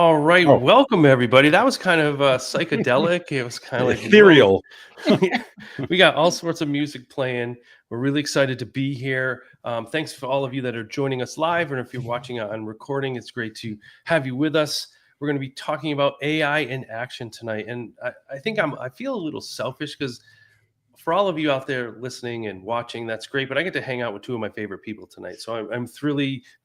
All right, Oh, welcome everybody. That was kind of psychedelic. It was kind of like ethereal. Yeah, we got all sorts of music playing. We're really excited to be here. Thanks for all of you that are joining us live, and if you're watching on recording, it's great to have you with us. We're going to be talking about AI in action tonight, and I feel a little selfish because for all of you out there listening and watching, that's great. But I get to hang out with two of my favorite people tonight. So I'm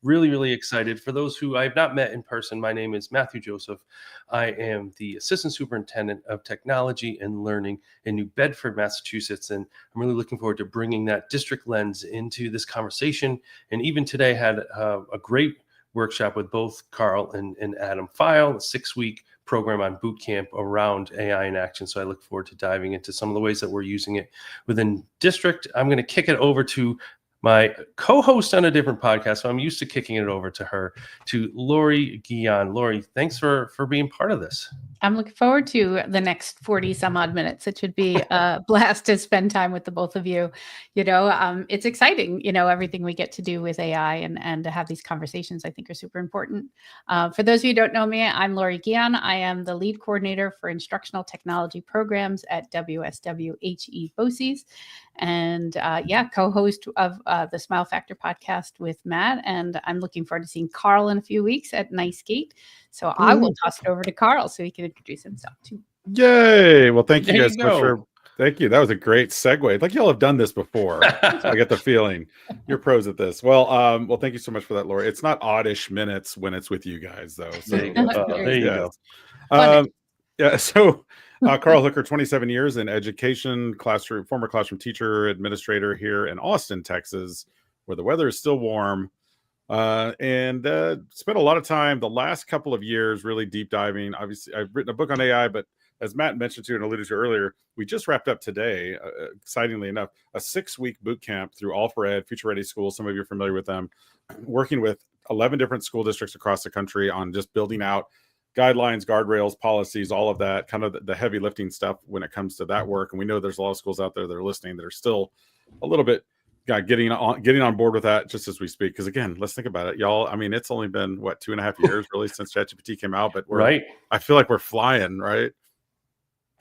really excited. For those who I have not met in person, my name is Matthew Joseph. I am the Assistant Superintendent of Technology and Learning in New Bedford, Massachusetts. And I'm really looking forward to bringing that district lens into this conversation. And even today had a great workshop with both Carl and Adam File, a 6-week program on boot camp around AI in action. So I look forward to diving into some of the ways that we're using it within district. I'm going to kick it over to my co-host on a different podcast. So I'm used to kicking it over to her, to Lori Guion. Lori, thanks for being part of this. I'm looking forward to the next 40 some odd minutes. It should be a blast to spend time with the both of you. It's exciting, everything we get to do with AI and to have these conversations, I think are super important. For those of you who don't know me, I'm Lori Guion. I am the lead coordinator for instructional technology programs at WSWHE BOCES. And co-host of the Smile Factor podcast with Matt. And I'm looking forward to seeing Carl in a few weeks at Nice Gate. So I will toss it over to Carl so he can introduce himself too. Yay! Well, thank you There guys you so much go. for. Thank you. That was a great segue. Like y'all have done this before. I get the feeling you're pros at this. Well, thank you so much for that, Lori. It's not oddish minutes when it's with you guys, though. So There you go. There you go. So Carl Hooker, 27 years in education, former classroom teacher, administrator here in Austin, Texas, where the weather is still warm. And spent a lot of time the last couple of years really deep diving. Obviously, I've written a book on AI, but as Matt mentioned to and alluded to earlier, we just wrapped up today, excitingly enough, a 6-week boot camp through All for Ed, Future Ready Schools. Some of you are familiar with them, working with 11 different school districts across the country on just building out guidelines, guardrails, policies, all of that, kind of the heavy lifting stuff when it comes to that work. And we know there's a lot of schools out there that are listening that are still a little bit getting on board with that just as we speak. Because again, let's think about it, y'all. I mean, it's only been 2.5 years really since ChatGPT came out, but I feel like we're flying, right?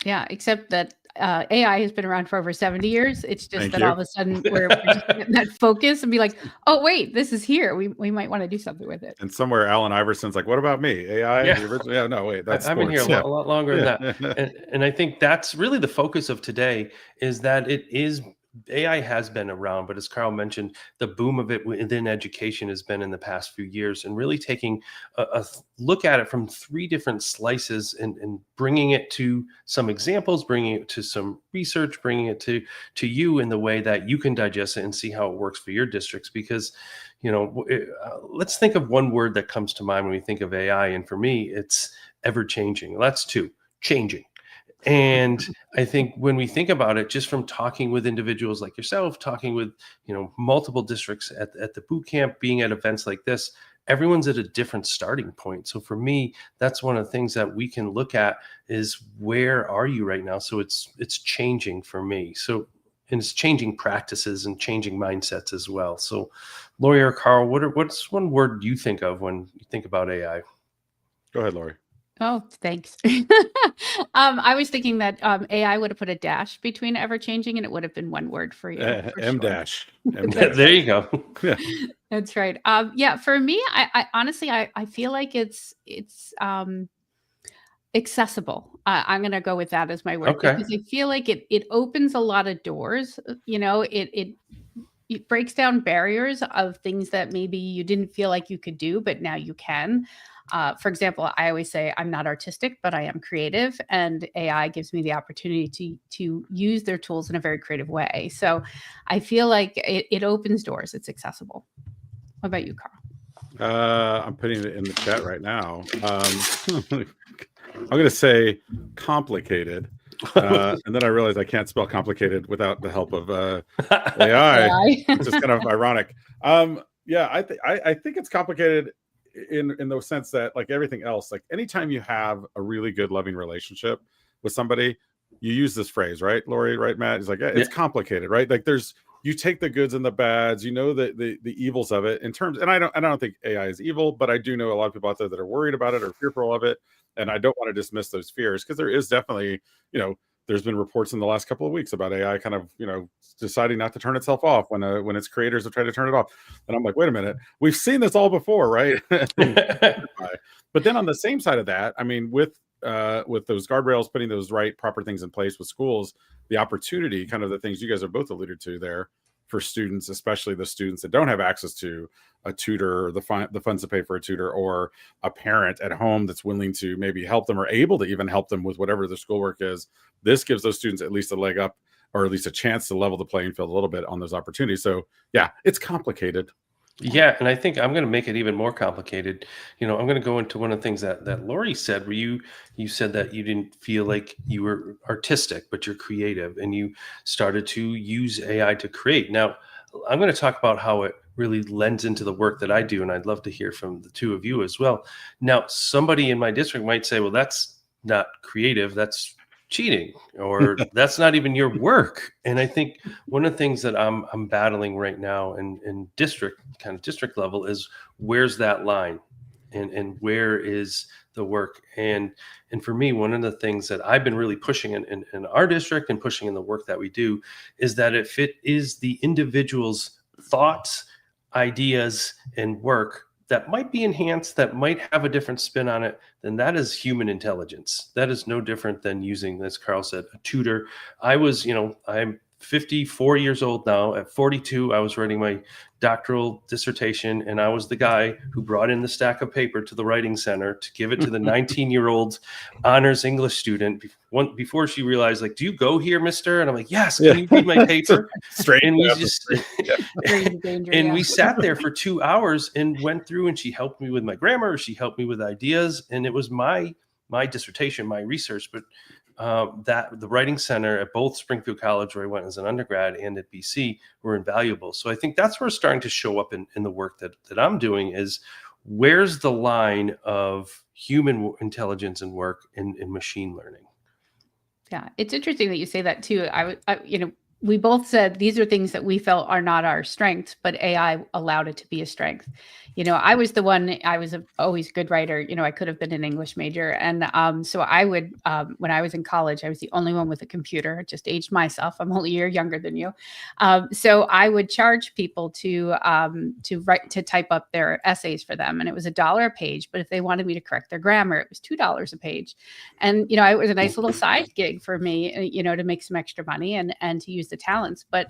Yeah, except that AI has been around for over 70 years. It's just all of a sudden we're just getting that focus and be like, oh wait, this is here. We might want to do something with it. And somewhere Allen Iverson's like, what about me? AI? Yeah. No, wait, that's I've been here a lot longer than that. And I think that's really the focus of today, is that AI has been around, but as Carl mentioned, the boom of it within education has been in the past few years, and really taking a look at it from 3 different slices and bringing it to some examples, bringing it to some research, bringing it to you in the way that you can digest it and see how it works for your districts. Because, let's think of one word that comes to mind when we think of AI. And for me, it's ever changing. Well, that's 2, changing. And I think when we think about it, just from talking with individuals like yourself, talking with, multiple districts at the boot camp, being at events like this, everyone's at a different starting point. So for me, that's one of the things that we can look at is, where are you right now? So it's changing for me. So, and it's changing practices and changing mindsets as well. So Lori or Carl, what's one word you think of when you think about AI? Go ahead, Lori. Oh, thanks. I was thinking that AI would have put a dash between ever changing, and it would have been one word for you. M dash. There you go. Yeah. That's right. For me, I honestly, I feel like it's accessible. I'm going to go with that as my word, because I feel like it opens a lot of doors. It breaks down barriers of things that maybe you didn't feel like you could do, but now you can. For example, I always say I'm not artistic, but I am creative, and AI gives me the opportunity to use their tools in a very creative way. So I feel like it opens doors. It's accessible. What about you, Carl? I'm putting it in the chat right now. I'm going to say complicated. And then I realized I can't spell complicated without the help of AI. It's just kind of ironic. I think it's complicated in the sense that, like everything else, like anytime you have a really good loving relationship with somebody, you use this phrase, right, Lori, right, Matt? It's like, it's complicated, right? Like you take the goods and the bads, you know, the evils of it in terms, and I don't think AI is evil, but I do know a lot of people out there that are worried about it or fearful of it. And I don't want to dismiss those fears, because there is definitely, you know, there's been reports in the last couple of weeks about AI kind of, you know, deciding not to turn itself off when its creators have tried to turn it off. And I'm like, wait a minute, we've seen this all before, right? But then on the same side of that, I mean, with those guardrails, putting those proper things in place with schools, the opportunity, kind of the things you guys have both alluded to there, for students, especially the students that don't have access to a tutor, or the funds to pay for a tutor, or a parent at home that's willing to maybe help them, or able to even help them with whatever their schoolwork is. This gives those students at least a leg up, or at least a chance to level the playing field a little bit on those opportunities. So yeah, it's complicated. Yeah, and I think I'm going to make it even more complicated. You know, I'm going to go into one of the things that Lori said, where you said that you didn't feel like you were artistic, but you're creative, and you started to use AI to create. Now, I'm going to talk about how it really lends into the work that I do, and I'd love to hear from the two of you as well. Now, somebody in my district might say, well, that's not creative, that's cheating, or that's not even your work. And I think one of the things that I'm battling right now in district level is, where's that line, and where is the work? And for me, one of the things that I've been really pushing in our district, and pushing in the work that we do, is that if it is the individual's thoughts, ideas, and work that might be enhanced, that might have a different spin on it, then that is human intelligence. That is no different than using, as Carl said, a tutor. I'm 54 years old now. At 42, I was writing my doctoral dissertation, and I was the guy who brought in the stack of paper to the writing center to give it to the 19-year-old honors English student before she realized, like, do you go here, mister? And I'm like, yes, can you read my paper? And we just we sat there for 2 hours and went through, and she helped me with my grammar, she helped me with ideas, and it was my dissertation, my research. But that the writing center at both Springfield College, where I went as an undergrad, and at BC, were invaluable. So I think that's where it's starting to show up in the work that I'm doing, is where's the line of human intelligence and work in machine learning? Yeah, it's interesting that you say that too. We both said these are things that we felt are not our strengths, but AI allowed it to be a strength. I was always a good writer. I could have been an English major. And so I would, when I was in college, I was the only one with a computer. I just aged myself. I'm only a year younger than you. So I would charge people to type up their essays for them. And it was $1 a page. But if they wanted me to correct their grammar, it was $2 a page. And, it was a nice little side gig for me, to make some extra money and to use the talents. But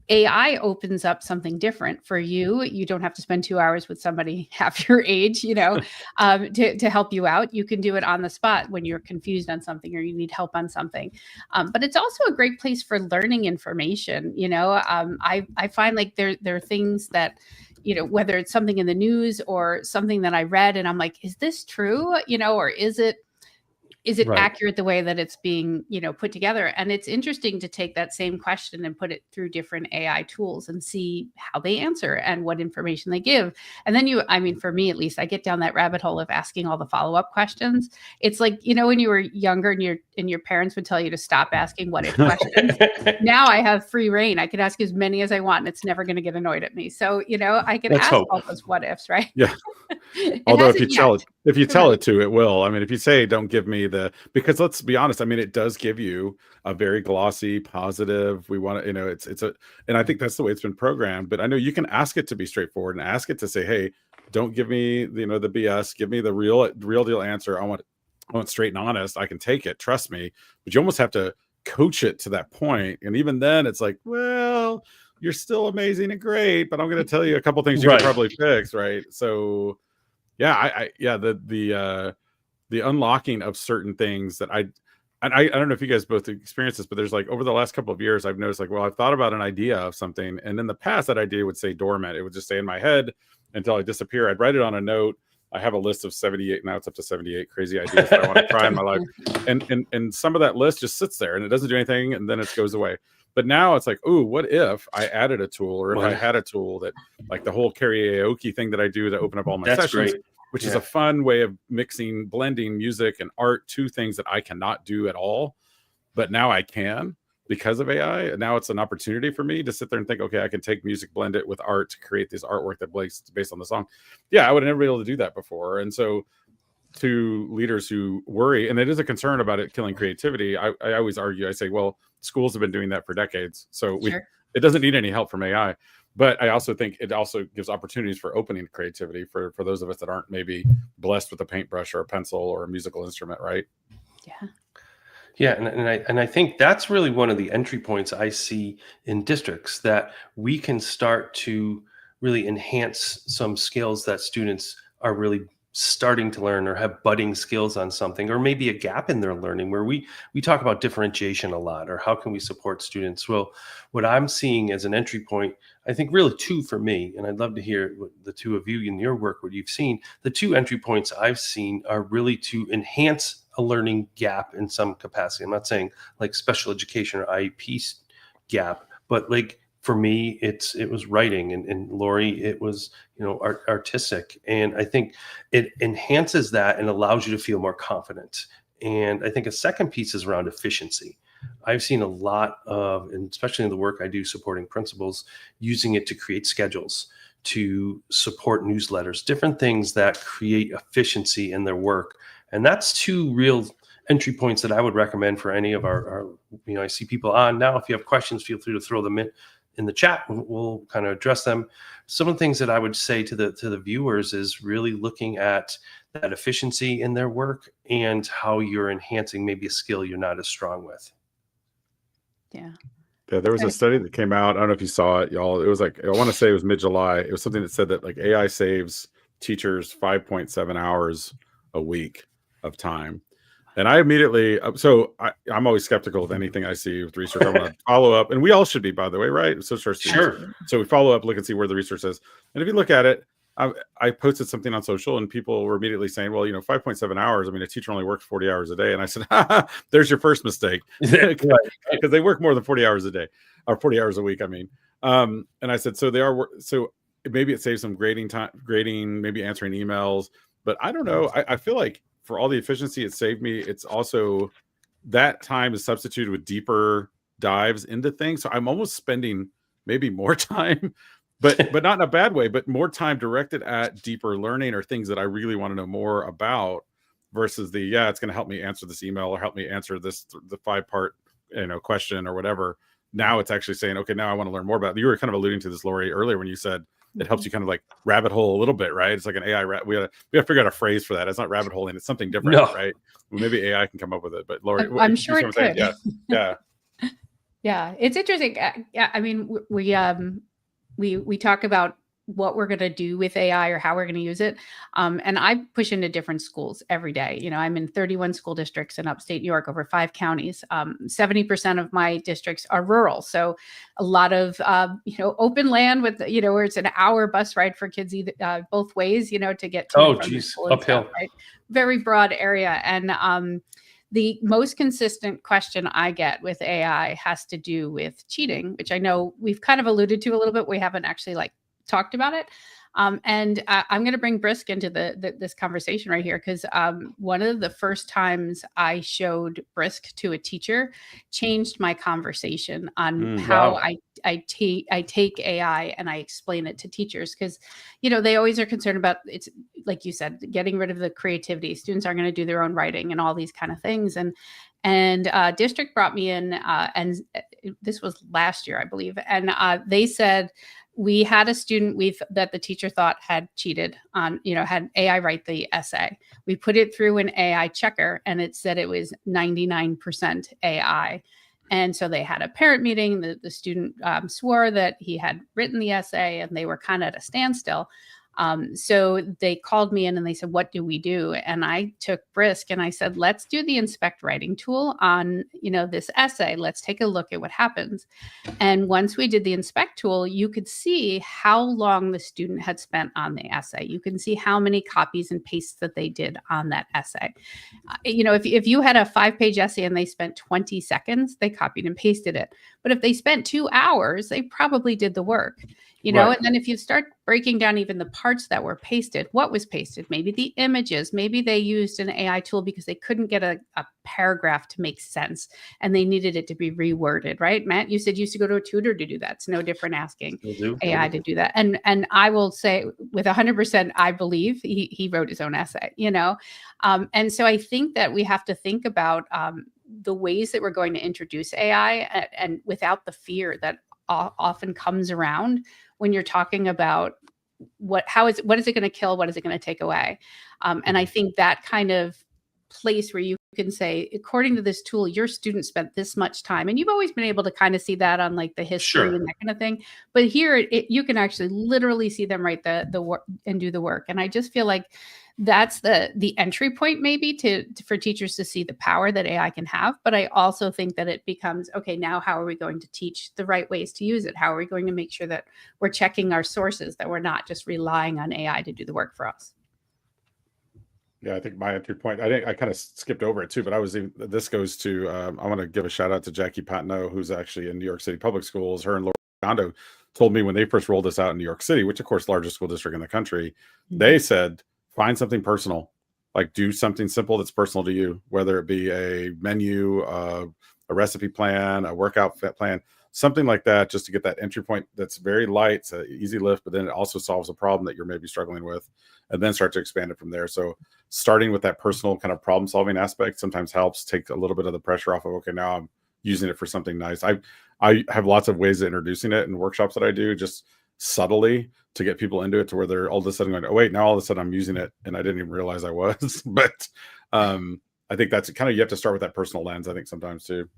AI opens up something different for you. You don't have to spend 2 hours with somebody half your age, to help you out. You can do it on the spot when you're confused on something or you need help on something. But it's also a great place for learning information. I find like there are things that, whether it's something in the news or something that I read and I'm like, is this true? Or is it Right. accurate the way that it's being, put together? And it's interesting to take that same question and put it through different AI tools and see how they answer and what information they give. And then for me, at least, I get down that rabbit hole of asking all the follow-up questions. It's like, when you were younger and your parents would tell you to stop asking what if questions. Now I have free reign. I can ask as many as I want and it's never going to get annoyed at me. So, I can Let's ask hope. all those what ifs, right? Yeah. It Although if hasn't you tell yet. it to, it will. I mean, if you say, don't give me because let's be honest, I mean, it does give you a very glossy, positive, we want to, and I think that's the way it's been programmed. But I know you can ask it to be straightforward and ask it to say, hey, don't give me, the BS, give me the real deal answer. I want straight and honest. I can take it. Trust me. But you almost have to coach it to that point. And even then it's like, well, you're still amazing and great, but I'm going to tell you a couple things you Right. can probably fix. Right. So yeah, the unlocking of certain things that I don't know if you guys both experienced this, but there's like over the last couple of years, I've noticed like, well, I've thought about an idea of something. And in the past, that idea would stay dormant. It would just stay in my head until I disappear. I'd write it on a note. I have a list of 78. Now it's up to 78 crazy ideas that I want to try in my life. And some of that list just sits there and it doesn't do anything. And then it goes away. But now it's like, ooh, what if I added a tool, or if I had a tool that, like the whole karaoke thing that I do to open up all my sessions, Great. which is a fun way of blending music and art to things that I cannot do at all. But now I can. because of AI. And now it's an opportunity for me to sit there and think, okay, I can take music, blend it with art to create this artwork that based on the song. Yeah, I would have never been able to do that before. And so to leaders who worry, and it is a concern about it killing creativity, I always argue, I say, well, schools have been doing that for decades. So it doesn't need any help from AI. But I also think it also gives opportunities for opening creativity for those of us that aren't maybe blessed with a paintbrush or a pencil or a musical instrument, right? Yeah. Yeah, and I think that's really one of the entry points I see in districts, that we can start to really enhance some skills that students are really starting to learn or have budding skills on something, or maybe a gap in their learning where we talk about differentiation a lot, or how can we support students. Well, what I'm seeing as an entry point, I think really two for me, and I'd love to hear what the two of you in your work, what you've seen. The two entry points I've seen are really to enhance a learning gap in some capacity. I'm not saying like special education or IEP gap, but like for me, it was writing, and Lori, it was, artistic. And I think it enhances that and allows you to feel more confident. And I think a second piece is around efficiency. I've seen a lot of, and especially in the work I do supporting principals, using it to create schedules, to support newsletters, different things that create efficiency in their work. And that's two real entry points that I would recommend for any of our I see people on now. If you have questions, feel free to throw them in the chat. We'll kind of address them. Some of the things that I would say to the viewers is really looking at that efficiency in their work and how you're enhancing maybe a skill you're not as strong with. Yeah. Yeah, there was a study that came out. I don't know if you saw it, y'all. It was like, I want to say it was mid-July. It was something that said that like AI saves teachers 5.7 hours a week of time. And I immediately, I'm always skeptical of anything I see with research. I want to follow up, and we all should be, by the way, right? So Sure. So we follow up, look and see where the research is. And if you look at it, I posted something on social, and people were immediately saying, well, 5.7 hours. I mean, a teacher only works 40 hours a day. And I said, there's your first mistake, because they work more than 40 hours a day, or 40 hours a week. I mean, and I said, so maybe it saves some grading time, maybe answering emails, but I don't know. I feel like for all the efficiency it saved me, it's also that time is substituted with deeper dives into things. So I'm almost spending maybe more time, but not in a bad way, but more time directed at deeper learning or things that I really want to know more about, versus it's going to help me answer this email or help me answer the 5-part question or whatever. Now it's actually saying, okay, now I want to learn more about it. You were kind of alluding to this, Lori, earlier when you said it helps you kind of like rabbit hole a little bit, right? It's like an AI. We have to figure out a phrase for that. It's not rabbit holing. It's something different, right? Well, maybe AI can come up with it. But Lori, I'm sure it could. Yeah. Yeah, it's interesting. Yeah, I mean, we talk about what we're going to do with AI or how we're going to use it. And I push into different schools every day. I'm in 31 school districts in upstate New York, over 5 counties. 70% of my districts are rural. So a lot of, open land with, where it's an hour bus ride for kids either, both ways, to get to uphill. Stuff, right? Very broad area. And the most consistent question I get with AI has to do with cheating, which I know we've kind of alluded to a little bit. We haven't actually talked about it. And I'm going to bring Brisk into this conversation right here, because one of the first times I showed Brisk to a teacher changed my conversation on how I take AI and I explain it to teachers, because they always are concerned about, it's like you said, getting rid of the creativity. Students aren't going to do their own writing and all these kind of things. And district brought me in, and this was last year, I believe, and they said, we had a student that the teacher thought had cheated on, had AI write the essay. We put it through an AI checker, and it said it was 99% AI. And so they had a parent meeting. The student swore that he had written the essay, and they were kind of at a standstill. So they called me in and they said, what do we do? And I took Brisk and I said, let's do the inspect writing tool on, this essay. Let's take a look at what happens. And once we did the inspect tool, you could see how long the student had spent on the essay. You can see how many copies and pastes that they did on that essay. If you had a 5-page essay and they spent 20 seconds, they copied and pasted it. But if they spent 2 hours, they probably did the work. you know. Right. And then if you start breaking down even the parts that were pasted, what was pasted, maybe the images, maybe they used an AI tool because they couldn't get a paragraph to make sense and they needed it to be reworded, right? Matt, you said you used to go to a tutor to do that. It's no different asking Will do. AI to do that. And I will say with 100%, I believe he wrote his own essay, you know. And so I think that we have to think about the ways that we're going to introduce AI and without the fear that often comes around when you're talking about what is it going to kill, what is it going to take away. And I think that kind of place where you can say, according to this tool, your student spent this much time, and you've always been able to kind of see that on like the history Sure. and that kind of thing, but here you can actually literally see them write the work and do the work. And I just feel like that's the entry point maybe for teachers to see the power that AI can have. But I also think that it becomes, okay, now how are we going to teach the right ways to use it? How are we going to make sure that we're checking our sources, that we're not just relying on AI to do the work for us? Yeah, I think my entry point, I kind of skipped over it too, but this goes to, I want to give a shout out to Jackie Patno, who's actually in New York City Public Schools. Her and Laura Gondo told me when they first rolled this out in New York City, which of course, largest school district in the country, they said, find something personal, like do something simple that's personal to you, whether it be a menu, a recipe plan, a workout plan, something like that, just to get that entry point that's very light, it's an easy lift, but then it also solves a problem that you're maybe struggling with, and then start to expand it from there. So starting with that personal kind of problem solving aspect sometimes helps take a little bit of the pressure off of, okay, now I'm using it for something nice. I have lots of ways of introducing it in workshops that I do, just subtly, to get people into it to where they're all of a sudden going, oh wait, now all of a sudden I'm using it and I didn't even realize I was. But I think that's kind of, you have to start with that personal lens, I think, sometimes too.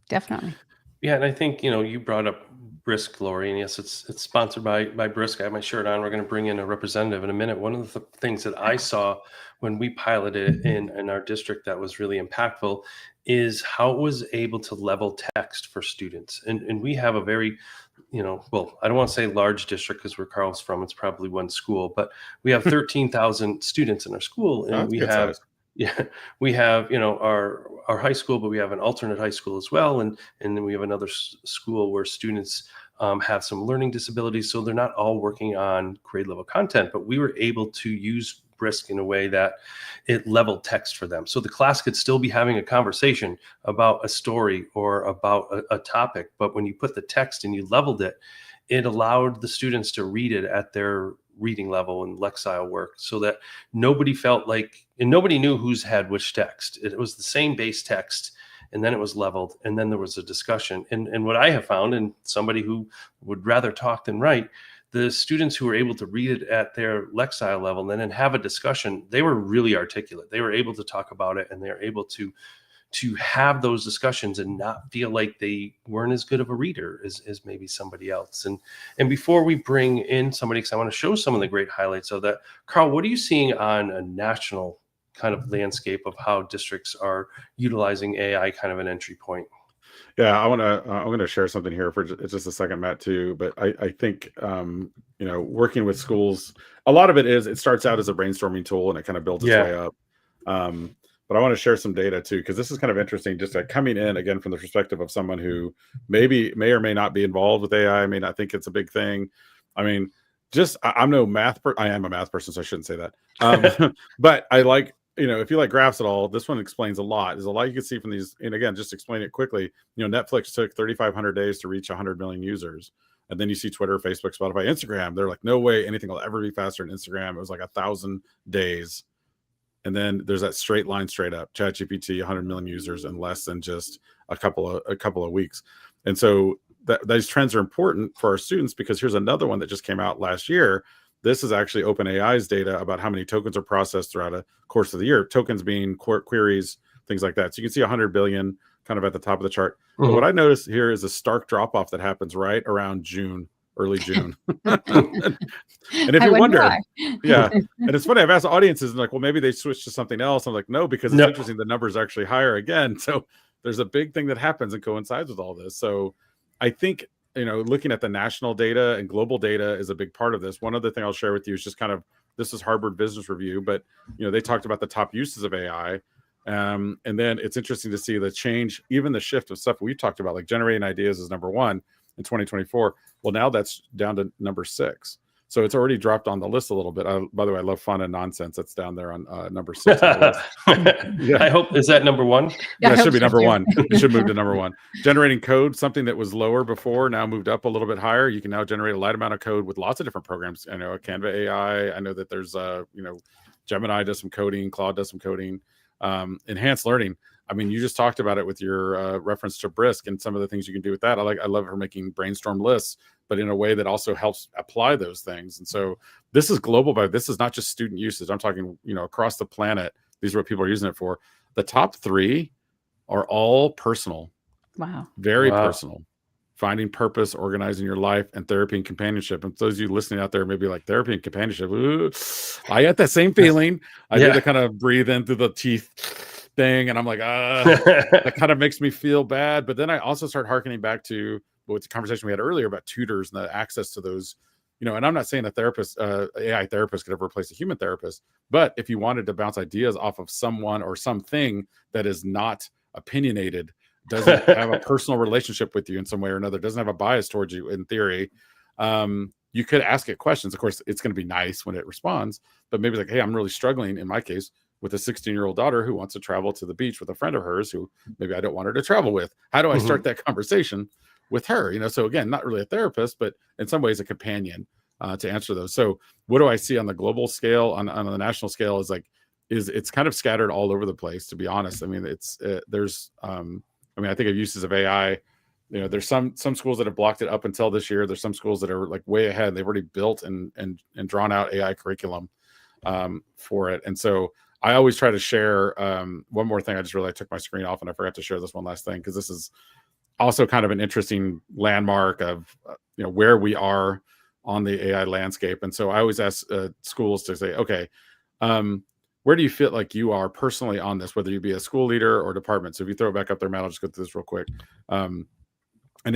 Definitely. Yeah, and I think, you know, you brought up Brisk, Lori, and yes, it's sponsored by Brisk. I have my shirt on. We're going to bring in a representative in a minute. One of the things that I saw when we piloted it in our district that was really impactful is how it was able to level text for students. And we have a very, you know, well, I don't want to say large district because where Carl's from, it's probably one school, but we have 13,000 students in our school, and we have size. Yeah, we have, you know, our high school, but we have an alternate high school as well, and then we have another school where students have some learning disabilities, so they're not all working on grade level content. But we were able to use Brisk in a way that it leveled text for them, so the class could still be having a conversation about a story or about a topic. But when you put the text and you leveled it, it allowed the students to read it at their reading level and Lexile work, so that nobody felt like, and nobody knew who's had which text. It was the same base text, and then it was leveled, and then there was a discussion. And what I have found, and somebody who would rather talk than write, the students who were able to read it at their Lexile level and then have a discussion, they were really articulate. They were able to talk about it, and they were able to have those discussions and not feel like they weren't as good of a reader as maybe somebody else. And before we bring in somebody, because I want to show some of the great highlights of that, Carl, what are you seeing on a national kind of landscape of how districts are utilizing AI kind of an entry point? Yeah, I'm going to share something here for just a second, Matt, too. But I think, you know, working with schools, a lot of it starts out as a brainstorming tool and it kind of builds its way up. But I want to share some data too, because this is kind of interesting, just coming in again from the perspective of someone who may or may not be involved with AI, may not think it's a big thing. I mean, I'm no math I am a math person, so I shouldn't say that. But I like, you know, if you like graphs at all, this one explains a lot. There's a lot you can see from these. And again, just explain it quickly. You know, Netflix took 3,500 days to reach 100 million users. And then you see Twitter, Facebook, Spotify, Instagram. They're like, no way anything will ever be faster than Instagram. It was like 1,000 days. And then there's that straight line straight up. ChatGPT, 100 million users in less than just a couple of weeks. And so those trends are important for our students, because here's another one that just came out last year. This is actually OpenAI's data about how many tokens are processed throughout a course of the year. Tokens being queries, things like that. So you can see 100 billion kind of at the top of the chart. Mm-hmm. But what I noticed here is a stark drop off that happens right around June. Early June. And if you wonder, yeah, and it's funny, I've asked audiences and like, well, maybe they switched to something else. I'm like, no, because it's interesting. The numbers are actually higher again. So there's a big thing that happens and coincides with all this. So I think, you know, looking at the national data and global data is a big part of this. One other thing I'll share with you is just kind of, this is Harvard Business Review, but, you know, they talked about the top uses of AI. And then it's interesting to see the change, even the shift of stuff we've talked about, like generating ideas is number one. in 2024. Well, now that's down to number 6. So it's already dropped on the list a little bit. By the way, I love fun and nonsense. That's down there on number 6 on the list. Yeah. I hope, is that number 1? Yeah, I That should hope be so number too. 1. It should move to number 1. Generating code, something that was lower before, now moved up a little bit higher. You can now generate a light amount of code with lots of different programs. I know Canva AI. I know that there's Gemini does some coding, Claude does some coding. Enhanced learning. I mean, you just talked about it with your reference to Brisk and some of the things you can do with that. I love her making brainstorm lists, but in a way that also helps apply those things. And so this is global, but this is not just student usage. I'm talking, across the planet. These are what people are using it for. The top 3 are all personal. Wow. Very personal. Finding purpose, organizing your life, and therapy and companionship. And those of you listening out there, maybe like therapy and companionship. Ooh, I got that same feeling. I did to kind of breathe in through the teeth thing, and I'm like, that kind of makes me feel bad. But then I also start hearkening back to the conversation we had earlier about tutors and the access to those. And I'm not saying a therapist, AI therapist, could ever replace a human therapist. But if you wanted to bounce ideas off of someone or something that is not opinionated, doesn't have a personal relationship with you in some way or another, doesn't have a bias towards you in theory, you could ask it questions. Of course, it's going to be nice when it responds, but maybe like, hey, I'm really struggling in my case with a 16-year-old daughter who wants to travel to the beach with a friend of hers who maybe I don't want her to travel with. How do I start that conversation with her? So again, not really a therapist, but in some ways a companion to answer those. So what do I see on the global scale, on the national scale, is it's kind of scattered all over the place, to be honest. I mean, I think of uses of AI. There's some schools that have blocked it up until this year. There's some schools that are like way ahead. They've already built and drawn out AI curriculum for it. And so I always try to share one more thing. I just realized I took my screen off and I forgot to share this one last thing, because this is also kind of an interesting landmark of where we are on the AI landscape. And so I always ask schools to say, okay, where do you feel like you are personally on this, whether you be a school leader or department? So if you throw it back up there, Matt, I'll just go through this real quick. And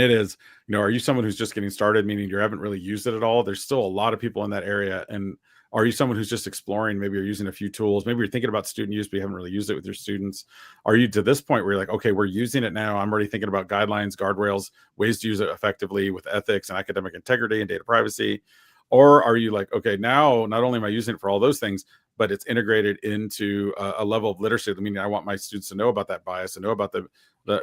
it is, are you someone who's just getting started, meaning you haven't really used it at all? There's still a lot of people in that area. And are you someone who's just exploring? Maybe you're using a few tools. Maybe you're thinking about student use, but you haven't really used it with your students. Are you to this point where you're like, okay, we're using it now. I'm already thinking about guidelines, guardrails, ways to use it effectively with ethics and academic integrity and data privacy? Or are you like, okay, now not only am I using it for all those things, but it's integrated into a level of literacy. Meaning I want my students to know about that bias and know about the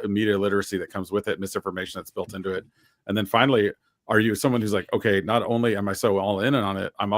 media literacy that comes with it, misinformation that's built into it. And then finally, are you someone who's like, okay, not only am I so all in on it, I've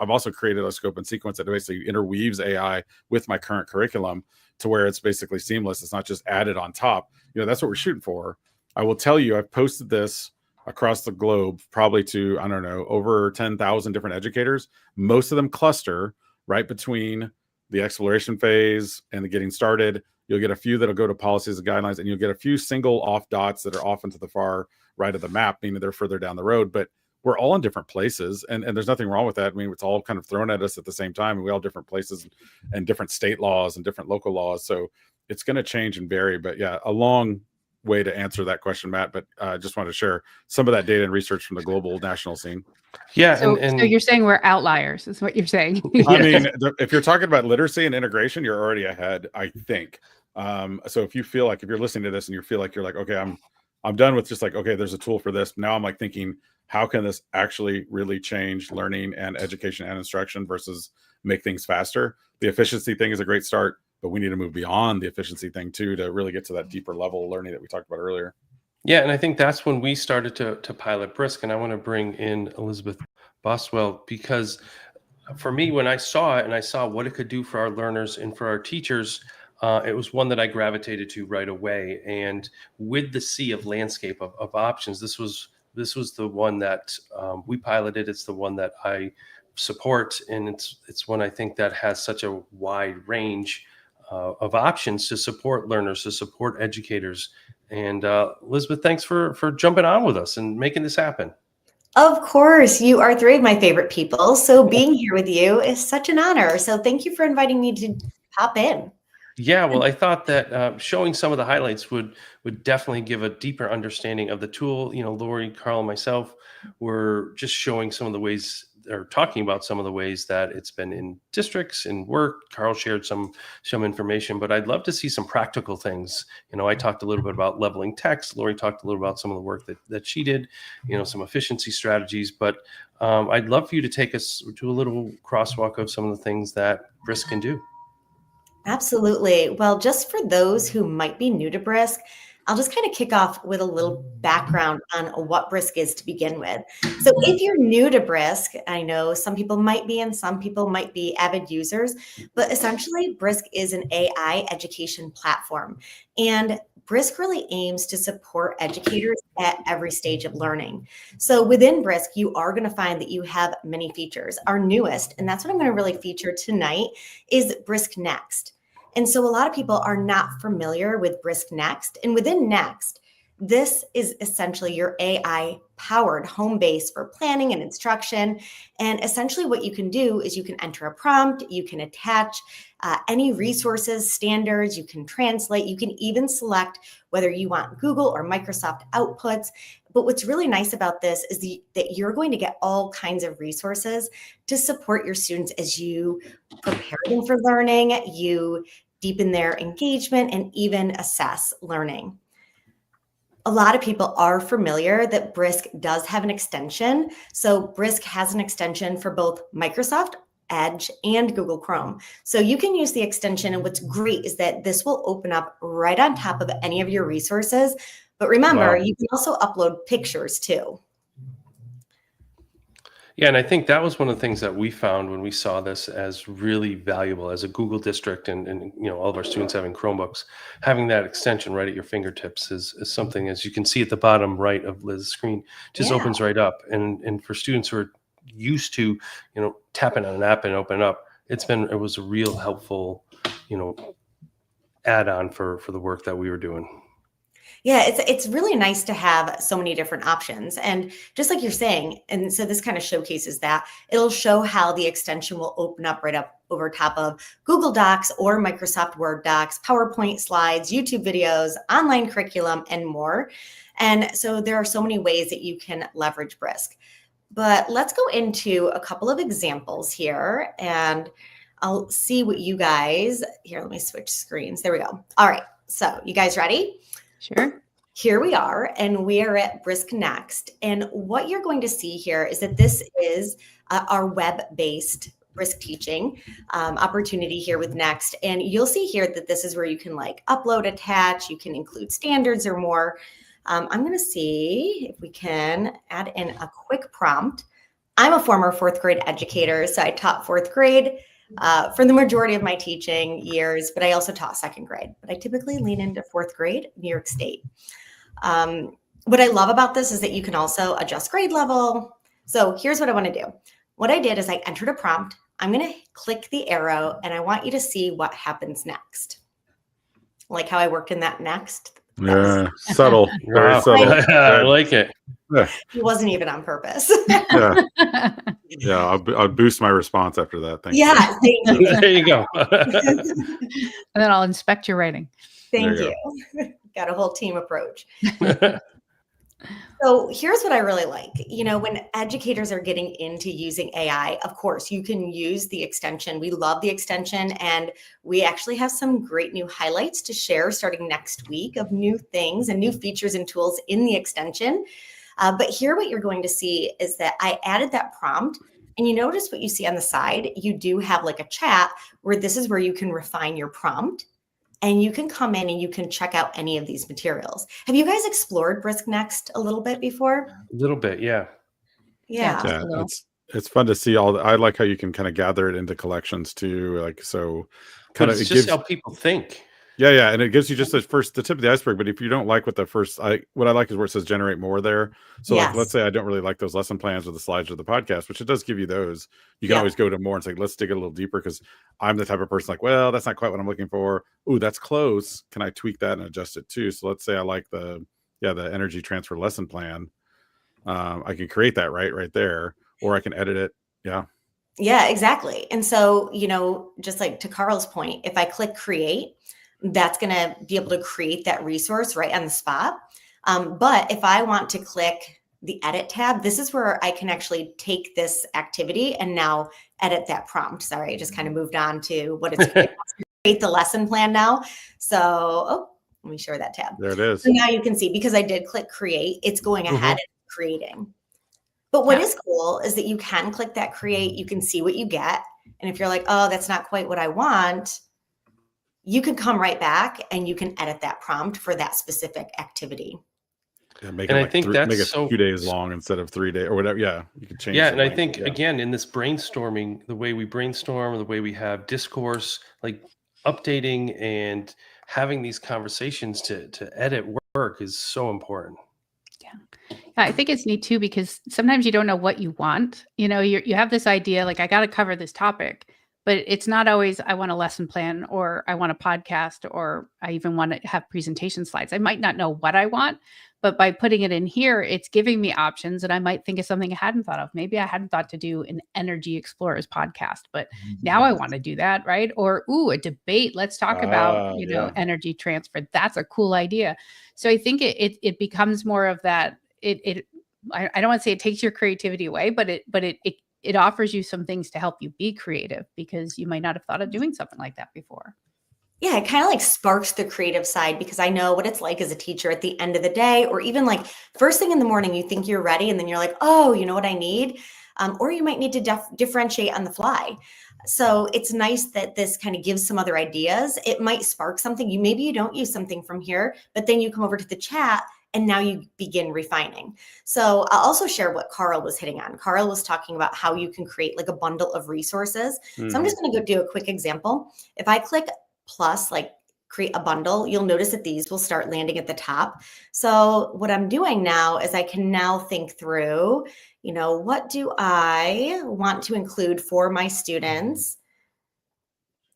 also created a scope and sequence that basically interweaves AI with my current curriculum to where it's basically seamless. It's not just added on top. That's what we're shooting for. I will tell you, I've posted this across the globe, probably to, I don't know, over 10,000 different educators. Most of them cluster right between the exploration phase and the getting started. You'll get a few that'll go to policies and guidelines, and you'll get a few single off dots that are often to the far right of the map, meaning they're further down the road. But we're all in different places, and there's nothing wrong with that. I mean, it's all kind of thrown at us at the same time, and we all different places and different state laws and different local laws. So it's going to change and vary. But yeah, a long way to answer that question, Matt. But I just wanted to share some of that data and research from the global national scene. Yeah. So you're saying we're outliers, is what you're saying. I mean, if you're talking about literacy and integration, you're already ahead, I think. So if you're listening to this and you feel like you're like, okay, I'm done with just like, okay, there's a tool for this. Now I'm like thinking, how can this actually really change learning and education and instruction versus make things faster? The efficiency thing is a great start, but we need to move beyond the efficiency thing too, to really get to that deeper level of learning that we talked about earlier. Yeah, and I think that's when we started to pilot Brisk, and I want to bring in Elizabeth Boswell, because for me, when I saw it and I saw what it could do for our learners and for our teachers, it was one that I gravitated to right away. And with the sea of landscape of options, this was the one that we piloted. It's the one that I support, and it's one I think that has such a wide range of options to support learners, to support educators. And Elizabeth, thanks for jumping on with us and making this happen. Of course, you are three of my favorite people. So being here with you is such an honor. So thank you for inviting me to pop in. Yeah, well, I thought that showing some of the highlights would definitely give a deeper understanding of the tool. Lori, Carl, and myself were just showing some of the ways or talking about some of the ways that it's been in districts, in work. Carl shared some information, but I'd love to see some practical things. I talked a little bit about leveling text. Lori talked a little about some of the work that she did, some efficiency strategies, but I'd love for you to take us to a little crosswalk of some of the things that Brisk can do. Absolutely. Well, just for those who might be new to Brisk, I'll just kind of kick off with a little background on what Brisk is to begin with. So if you're new to Brisk, I know some people might be and some people might be avid users, but essentially Brisk is an AI education platform. And Brisk really aims to support educators at every stage of learning. So within Brisk, you are going to find that you have many features. Our newest, and that's what I'm going to really feature tonight, is Brisk Next. And so a lot of people are not familiar with Brisk Next. And within Next, this is essentially your AI-powered home base for planning and instruction. And essentially what you can do is you can enter a prompt, you can attach any resources, standards, you can translate, you can even select whether you want Google or Microsoft outputs. But what's really nice about this is that you're going to get all kinds of resources to support your students as you prepare them for learning, you deepen their engagement, and even assess learning. A lot of people are familiar that Brisk does have an extension. So Brisk has an extension for both Microsoft Edge and Google Chrome. So you can use the extension, and what's great is that this will open up right on top of any of your resources. But remember, Wow. You can also upload pictures too. Yeah, and I think that was one of the things that we found when we saw this as really valuable as a Google district, and all of our students having Chromebooks. Having that extension right at your fingertips is something, as you can see at the bottom right of Liz's screen, just opens right up. And for students who are used to tapping on an app and open up, it was a real helpful add-on for the work that we were doing. Yeah, it's really nice to have so many different options. And just like you're saying, and so this kind of showcases that, it'll show how the extension will open up right up over top of Google Docs or Microsoft Word docs, PowerPoint slides, YouTube videos, online curriculum, and more. And so there are so many ways that you can leverage Brisk. But let's go into a couple of examples here, and I'll see what you guys, here, let me switch screens. There we go. All right, so you guys ready? Sure. Here we are, and we are at Brisk Next. And what you're going to see here is that this is our web-based Brisk teaching opportunity here with Next. And you'll see here that this is where you can upload, attach, you can include standards or more. I'm going to see if we can add in a quick prompt. I'm a former fourth grade educator, so I taught fourth grade for the majority of my teaching years, but I also taught second grade. But I typically lean into fourth grade, New York State. What I love about this is that you can also adjust grade level. So here's what I want to do. What I did is I entered a prompt. I'm going to click the arrow, and I want you to see what happens next. Like how I worked in that next. Yeah, subtle, very Wow. subtle. I like it. Yeah, It wasn't even on purpose. yeah. I'll boost my response after that. Thank you. Yeah, thank you. There you go. And then I'll inspect your writing. Thank There you. Got a whole team approach. So here's what I really like. When educators are getting into using AI, of course, you can use the extension. We love the extension, and we actually have some great new highlights to share starting next week of new things and new features and tools in the extension. But here what you're going to see is that I added that prompt, and you notice what you see on the side. You do have a chat where this is where you can refine your prompt. And you can come in and you can check out any of these materials. Have you guys explored Brisk Next a little bit before? A little bit, yeah. Yeah. Yeah, a little. it's fun to see all. I like how you can kind of gather it into collections too. So, But kind it's of just how people think. Yeah, and it gives you just the tip of the iceberg. But if you don't like what what I like is where it says generate more there. So Yes. let's say I don't really like those lesson plans or the slides or the podcast, which it does give you those. You can Yeah. always go to more and say, let's dig a little deeper, because I'm the type of person well, that's not quite what I'm looking for. Ooh, that's close. Can I tweak that and adjust it too? So let's say I like the energy transfer lesson plan. I can create that right there, or I can edit it. Yeah. Yeah, exactly. And so, just like to Carl's point, if I click create, that's going to be able to create that resource right on the spot. But if I want to click the edit tab, this is where I can actually take this activity and now edit that prompt. Sorry, I just kind of moved on to what it's create the lesson plan now. So, oh, let me share that tab. There it is. So now you can see, because I did click create, it's going ahead and creating. But what is cool is that you can click that create, you can see what you get. And if you're like, oh, that's not quite what I want, you can come right back and you can edit that prompt for that specific activity. Yeah, make And it I like think make that's it so 2 days long instead of 3 days or whatever. Yeah, you can change. Yeah, the and I length, think yeah. again in this brainstorming, the way we brainstorm, the way we have discourse, like updating and having these conversations to edit work is so important. Yeah, I think it's neat too, because sometimes you don't know what you want. You know, you have this idea, like, I got to cover this topic, but it's not always, I want a lesson plan, or I want a podcast, or I even want to have presentation slides. I might not know what I want, but by putting it in here, it's giving me options, and I might think of something I hadn't thought of. Maybe I hadn't thought to do an Energy Explorers podcast, but now I want to do that, right? Or, ooh, a debate. Let's talk about, yeah. energy transfer. That's a cool idea. So I think it becomes more of that. I don't want to say it takes your creativity away, but it offers you some things to help you be creative, because you might not have thought of doing something like that before. Yeah, it kind of like sparks the creative side, because I know what it's like as a teacher at the end of the day, or even like first thing in the morning, you think you're ready and then you're like, oh, you know what I need? Or you might need to differentiate on the fly. So it's nice that this kind of gives some other ideas. It might spark something. Maybe you don't use something from here, but then you come over to the chat and now you begin refining. So I'll also share what Carl was hitting on. Carl was talking about how you can create like a bundle of resources. So I'm just going to go do a quick example. If I click plus, like create a bundle, you'll notice that these will start landing at the top. So what I'm doing now is I can now think through, what do I want to include for my students?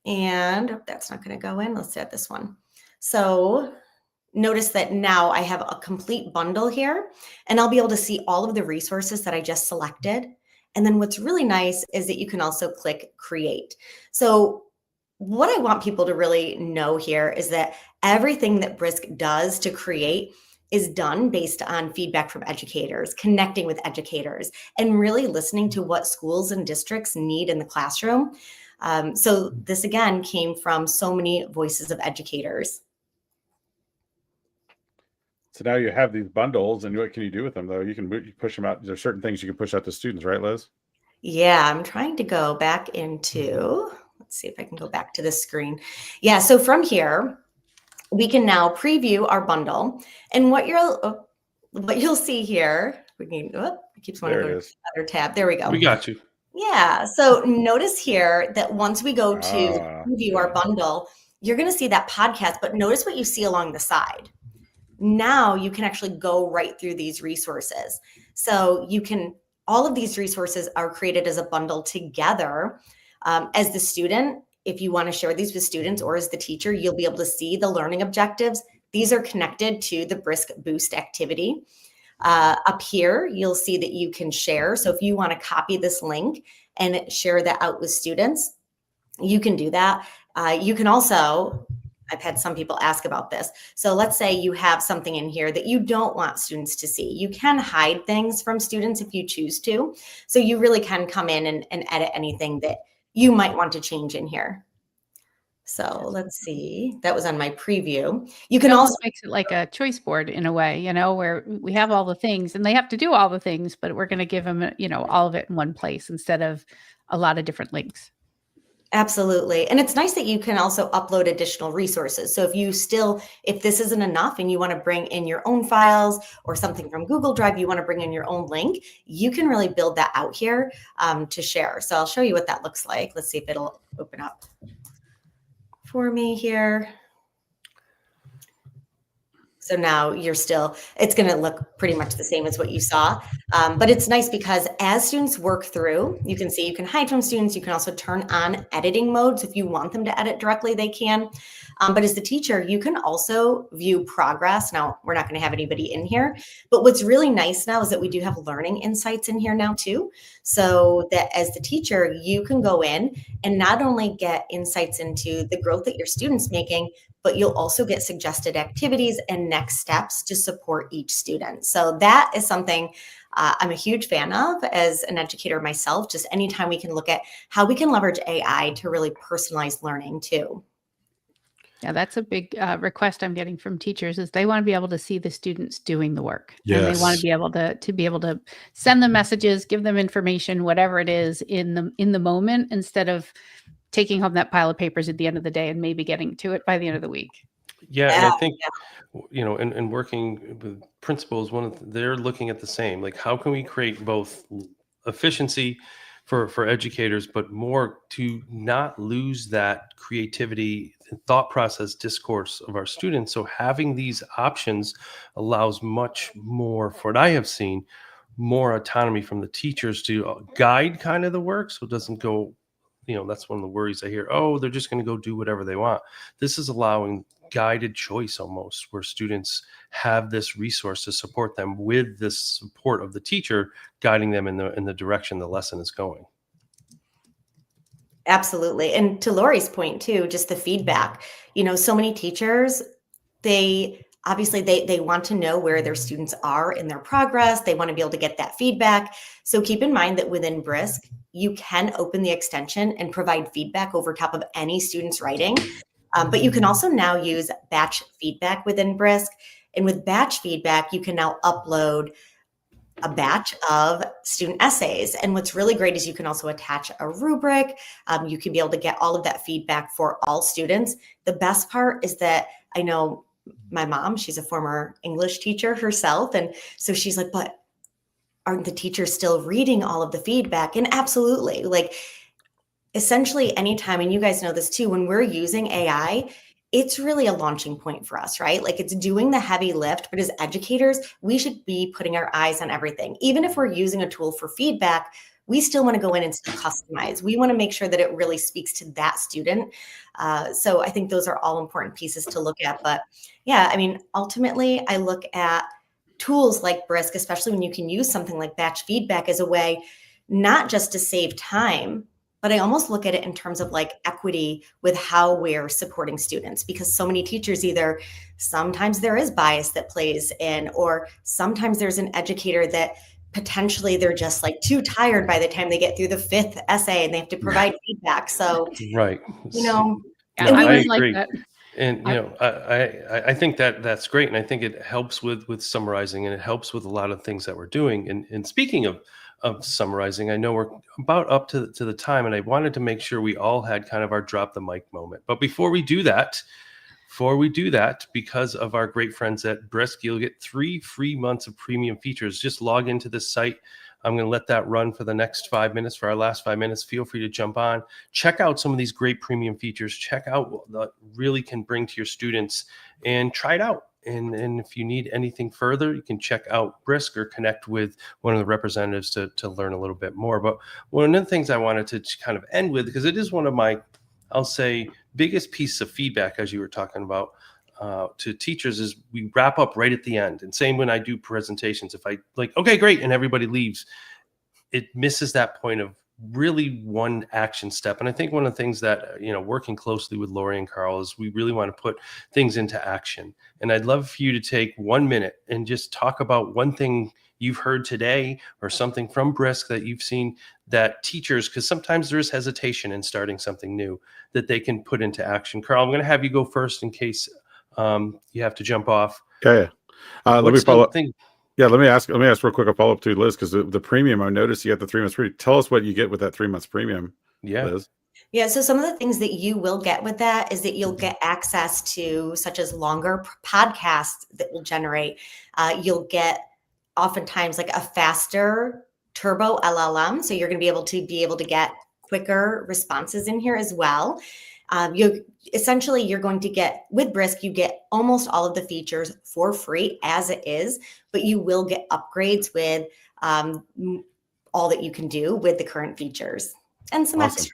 And that's not going to go in. Let's add this one. So notice that now I have a complete bundle here, and I'll be able to see all of the resources that I just selected. And then what's really nice is that you can also click create. So what I want people to really know here is that everything that Brisk does to create is done based on feedback from educators, connecting with educators, and really listening to what schools and districts need in the classroom. So this, again, came from so many voices of educators. So now you have these bundles, and what can you do with them, though? You can push them out. There's certain things you can push out to students, right, Liz? Yeah, I'm trying to go back into, let's see if I can go back to the screen. Yeah, so from here, we can now preview our bundle. And what you'll see here, it keeps wanting to go to the other tab. There we go. We got you. Yeah, so notice here that once we go to preview our bundle, you're going to see that podcast, but notice what you see along the side. Now you can actually go right through these resources. So all of these resources are created as a bundle together. As the student, if you want to share these with students, or as the teacher, you'll be able to see the learning objectives. These are connected to the Brisk Boost activity. Up here, you'll see that you can share. So if you want to copy this link and share that out with students, you can do that. You can also, I've had some people ask about this. So let's say you have something in here that you don't want students to see. You can hide things from students if you choose to. So you really can come in and edit anything that you might want to change in here. So let's see, that was on my preview. You can also makes it like a choice board in a way, where we have all the things and they have to do all the things, but we're going to give them, all of it in one place instead of a lot of different links. Absolutely. And it's nice that you can also upload additional resources. So if this isn't enough and you want to bring in your own files or something from Google Drive, you want to bring in your own link, you can really build that out here to share. So I'll show you what that looks like. Let's see if it'll open up for me here. So now it's going to look pretty much the same as what you saw. But it's nice because as students work through, you can see you can hide from students. You can also turn on editing mode. So if you want them to edit directly, they can. But as the teacher, you can also view progress. Now, we're not going to have anybody in here. But what's really nice now is that we do have learning insights in here now too. So that as the teacher, you can go in and not only get insights into the growth that your student's making, but you'll also get suggested activities and next steps to support each student. So that is something I'm a huge fan of as an educator myself. Just anytime we can look at how we can leverage AI to really personalize learning too. Yeah, that's a big request I'm getting from teachers is they want to be able to see the students doing the work. And they want to be able to send them messages, give them information, whatever it is in the moment, instead of taking home that pile of papers at the end of the day and maybe getting to it by the end of the week. Yeah, and I think, and working with principals, they're looking at the same, like how can we create both efficiency for educators, but more to not lose that creativity and thought process discourse of our students. So having these options allows much more, for what I have seen, more autonomy from the teachers to guide kind of the work. So it doesn't go, that's one of the worries I hear. Oh, they're just going to go do whatever they want. This is allowing guided choice almost, where students have this resource to support them with this support of the teacher guiding them in the direction the lesson is going. Absolutely. And to Lori's point too, just the feedback, so many teachers, they want to know where their students are in their progress. They want to be able to get that feedback. So keep in mind that within Brisk, you can open the extension and provide feedback over top of any student's writing. But you can also now use batch feedback within Brisk. And with batch feedback, you can now upload a batch of student essays. And what's really great is you can also attach a rubric. You can be able to get all of that feedback for all students. The best part is that I know my mom, she's a former English teacher herself. And so she's like, but aren't the teachers still reading all of the feedback? And absolutely, like essentially anytime, and you guys know this too, when we're using AI, it's really a launching point for us, right? Like it's doing the heavy lift, but as educators, we should be putting our eyes on everything. Even if we're using a tool for feedback, we still want to go in and still customize. We want to make sure that it really speaks to that student. So I think those are all important pieces to look at. But yeah, I mean, ultimately, I look at tools like Brisk, especially when you can use something like batch feedback as a way, not just to save time, but I almost look at it in terms of like equity with how we're supporting students, because so many teachers sometimes there is bias that plays in, or sometimes there's an educator that potentially they're just like too tired by the time they get through the 5th essay and they have to provide feedback. So, right. I agree. Like that. And I think that's great, and I think it helps with summarizing, and it helps with a lot of things that we're doing. And speaking of summarizing, I know we're about up to the time, and I wanted to make sure we all had kind of our drop the mic moment. But before we do that, because of our great friends at Brisk, you'll get 3 free months of premium features. Just log into this site. I'm going to let that run for the next 5 minutes, for our last 5 minutes. Feel free to jump on, check out some of these great premium features, check out what that really can bring to your students, and try it out. And if you need anything further, you can check out Brisk or connect with one of the representatives to learn a little bit more. But one of the things I wanted to kind of end with, because it is one of my, I'll say, biggest pieces of feedback, as you were talking about, to teachers, is we wrap up right at the end. And same when I do presentations, if I like, okay, great, and everybody leaves, it misses that point of really one action step. And I think one of the things that, working closely with Lori and Carl, is we really want to put things into action. And I'd love for you to take 1 minute and just talk about one thing you've heard today, or something from Brisk that you've seen that teachers, because sometimes there is hesitation in starting something new, that they can put into action. Carl, I'm going to have you go first in case you have to jump off. Yeah. Let me follow up. Yeah, let me ask real quick a follow up to Liz, because the premium, I noticed you got the 3 months free. Tell us what you get with that 3 months premium. Yeah. Liz. Yeah, so some of the things that you will get with that is that you'll get access to, such as longer podcasts that will generate. You'll get oftentimes like a faster turbo LLM. So you're going to be able to get quicker responses in here as well. You're going to get, with Brisk, you get almost all of the features for free as it is, but you will get upgrades with all that you can do with the current features and some Awesome. extras.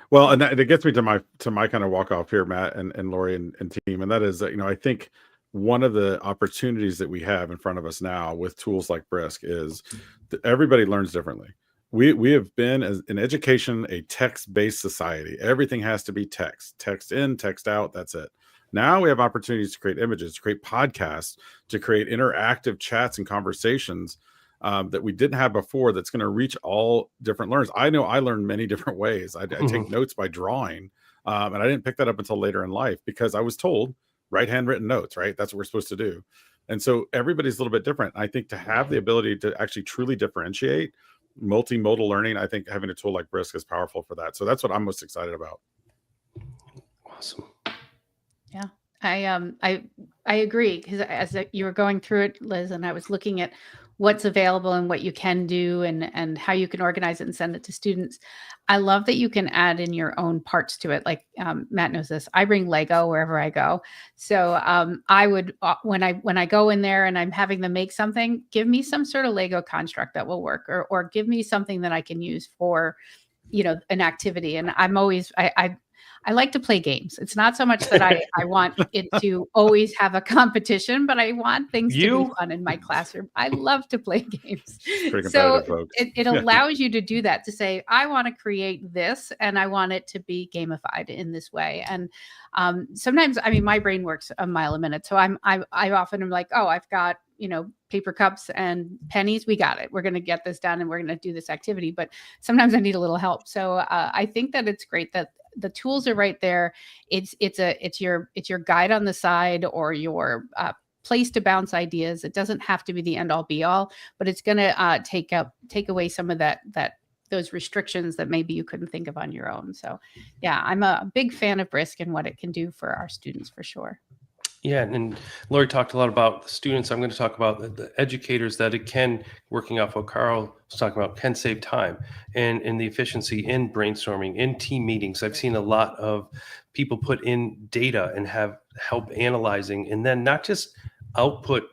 Well, and that gets me to my kind of walk off here, Matt and Lori and team. And that is that, I think one of the opportunities that we have in front of us now with tools like Brisk is that everybody learns differently. we have been as in education a text-based society. Everything has to be text in, text out. That's it. Now we have opportunities to create images, to create podcasts, to create interactive chats and conversations that we didn't have before. That's going to reach all different learners. I know I learn many different ways. I take notes by drawing, and I didn't pick that up until later in life because I was told write handwritten notes. Right, that's what we're supposed to do. And so everybody's a little bit different. I think to have the ability to actually truly differentiate multimodal learning, I think having a tool like Brisk is powerful for that. So that's what I'm most excited about. Awesome. Yeah, I agree, because as you were going through it, Liz, and I was looking at what's available and what you can do and how you can organize it and send it to students. I love that you can add in your own parts to it. Like Matt knows this. I bring Lego wherever I go, so I would when I go in there and I'm having them make something, give me some sort of Lego construct that will work, or give me something that I can use for, an activity. And I'm always I like to play games. It's not so much that I want it to always have a competition, but I want things to be fun in my classroom. I love to play games. Pretty So competitive, folks. it allows you to do that, to say, I want to create this and I want it to be gamified in this way. And sometimes, I mean, my brain works a mile a minute. So I often am like, oh, I've got, paper cups and pennies. We got it. We're going to get this done and we're going to do this activity. But sometimes I need a little help. So I think that it's great that the tools are right there. It's your guide on the side, or your place to bounce ideas. It doesn't have to be the end all be all, but it's going to take away some of those restrictions that maybe you couldn't think of on your own. So yeah, I'm a big fan of Brisk and what it can do for our students, for sure. Yeah, and Lori talked a lot about the students. I'm going to talk about the educators, that it can, working off what Carl was talking about, can save time and in the efficiency in brainstorming, in team meetings. I've seen a lot of people put in data and have help analyzing, and then not just output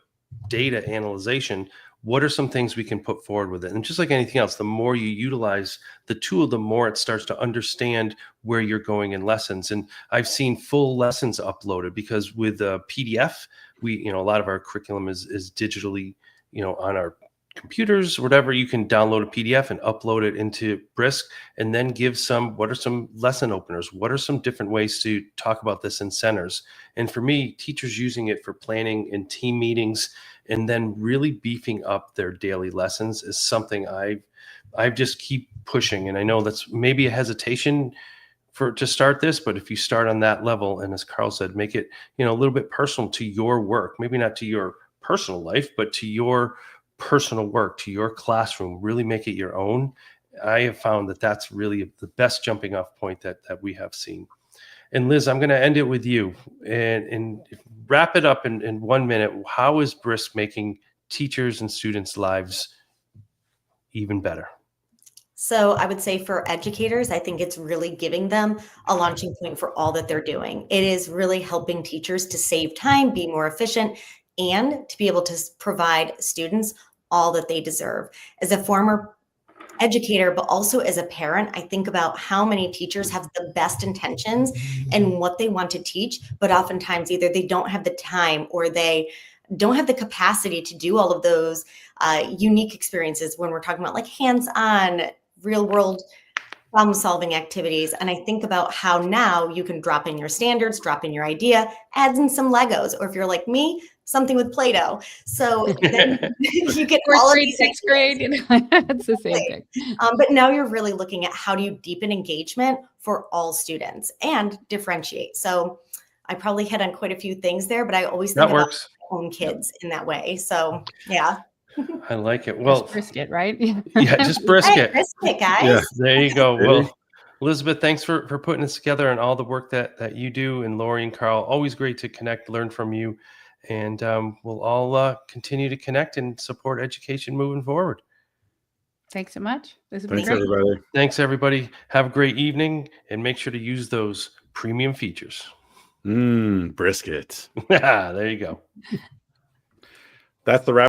data analyzation. What are some things we can put forward with it? And just like anything else, the more you utilize the tool, the more it starts to understand where you're going in lessons. And I've seen full lessons uploaded, because with a PDF, we, a lot of our curriculum is digitally, on our computers or whatever. You can download a PDF and upload it into Brisk, and then give what are some lesson openers? What are some different ways to talk about this in centers? And for me, teachers using it for planning and team meetings, and then really beefing up their daily lessons is something I just keep pushing. And I know that's maybe a hesitation to start this, but if you start on that level, and as Carl said, make it, a little bit personal to your work, maybe not to your personal life, but to your personal work, to your classroom, really make it your own. I have found that that's really the best jumping off point that we have seen. And Liz, I'm going to end it with you and wrap it up in 1 minute. How is Brisk making teachers and students' lives even better? So I would say for educators, I think it's really giving them a launching point for all that they're doing. It is really helping teachers to save time, be more efficient, and to be able to provide students all that they deserve. As a former educator, but also as a parent, I think about how many teachers have the best intentions and what they want to teach, but oftentimes either they don't have the time or they don't have the capacity to do all of those unique experiences when we're talking about like hands-on, real-world problem-solving activities. And I think about how now you can drop in your standards, drop in your idea, add in some Legos, or if you're like me, something with Play-Doh. So then you get all of these sixth grade, it's the same thing. But now you're really looking at how do you deepen engagement for all students and differentiate. So I probably hit on quite a few things there, but I always think about my own kids in that way. So yeah. I like it. Well, just brisket, right? Yeah, just brisket. Hey, brisket, guys. Yeah. There you go. Well, Elizabeth, thanks for putting this together and all the work that you do. And Lori and Carl, always great to connect, learn from you. And we'll all continue to connect and support education moving forward. Thanks so much. This has been Thanks, great. everybody. Thanks, everybody. Have a great evening, and make sure to use those premium features. Brisket. There you go. That's the wrap.